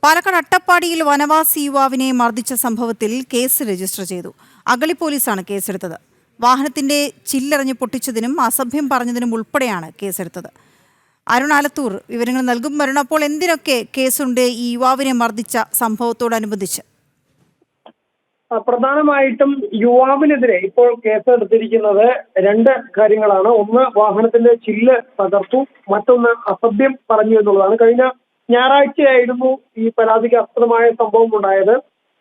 പാലക്കാട് അട്ടപ്പാടിയിൽ വനവാസി യുവാവിനെ മർദ്ദിച്ച സംഭവത്തിൽ കേസ് രജിസ്റ്റർ ചെയ്തു. അഗളി പോലീസാണ് കേസെടുത്തത്. വാഹനത്തിന്റെ ചില്ലെറിഞ്ഞ് പൊട്ടിച്ചതിനും അസഭ്യം പറഞ്ഞതിനും ഉൾപ്പെടെയാണ് കേസെടുത്തത്. അരുൺ ആലത്തൂർ വിവരങ്ങൾ നൽകും. അരുൺ, അപ്പോൾ എന്തിനൊക്കെ കേസുണ്ട് ഈ യുവാവിനെ മർദ്ദിച്ച സംഭവത്തോടനുബന്ധിച്ച്? പ്രധാനമായിട്ടും യുവാവിനെതിരെ ഇപ്പോൾ കേസെടുത്തിരിക്കുന്നത് രണ്ട് കാര്യങ്ങളാണ്. ഒന്ന്, വാഹനത്തിന്റെ ചില്ല് തകർത്തു. മറ്റൊന്ന്, അസഭ്യം പറഞ്ഞു എന്നുള്ളതാണ്. കഴിഞ്ഞ ഞായറാഴ്ചയായിരുന്നു ഈ പരാതിക്ക് അസ്ത്രമായ സംഭവം ഉണ്ടായത്.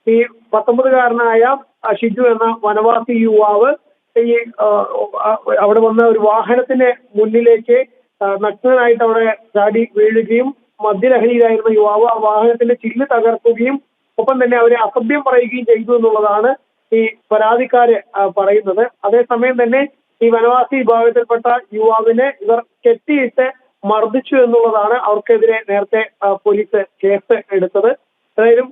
ഈ 19-കാരനായ ഷിജു എന്ന വനവാസി യുവാവ് ഈ അവിടെ വന്ന ഒരു വാഹനത്തിന്റെ മുന്നിലേക്ക് നഗ്നനായിട്ട് അവിടെ ചാടി വീഴുകയും മദ്യലഹരിയിലായിരുന്ന യുവാവ് ആ വാഹനത്തിന്റെ ചില്ല് തകർക്കുകയും ഒപ്പം തന്നെ അവരെ അസഭ്യം പറയുകയും ചെയ്തു എന്നുള്ളതാണ് ഈ പരാതിക്കാര് പറയുന്നത്. അതേസമയം തന്നെ ഈ വനവാസി വിഭാഗത്തിൽപ്പെട്ട യുവാവിനെ ഇവർ കെട്ടിയിട്ട് മർദ്ദിച്ചു എന്നുള്ളതാണ് അവർക്കെതിരെ നേരത്തെ പോലീസ് കേസ് എടുത്തത്. ഏതായാലും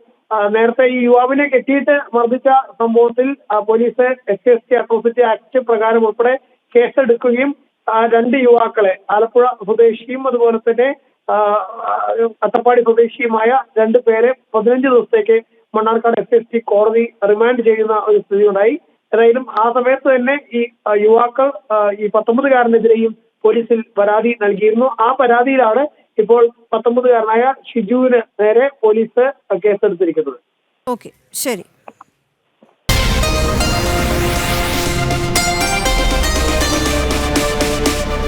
നേരത്തെ ഈ യുവാവിനെ കെട്ടിയിട്ട് മർദ്ദിച്ച സംഭവത്തിൽ പോലീസ് SC അട്രോസിറ്റി ആക്ട് പ്രകാരം ഉൾപ്പെടെ കേസെടുക്കുകയും രണ്ട് യുവാക്കളെ, ആലപ്പുഴ സ്വദേശിയും അതുപോലെ തന്നെ അട്ടപ്പാടി സ്വദേശിയുമായ രണ്ടു പേരെ 15 ദിവസത്തേക്ക് മണ്ണാർക്കാട് SST കോടതി റിമാൻഡ് ചെയ്യുന്ന ഒരു സ്ഥിതി ഉണ്ടായി. ഏതായാലും ആ സമയത്ത് തന്നെ ഈ യുവാക്കൾ ഈ 19-കാരനെതിരെയും പോലീസിൽ പരാതി നൽകിയിരുന്നു. ആ പരാതിയിലാണ് ഇപ്പോൾ 19-കാരനായ ഷിജുവിന് നേരെ പോലീസ് കേസെടുത്തിരിക്കുന്നത്. ഓക്കെ, ശരി.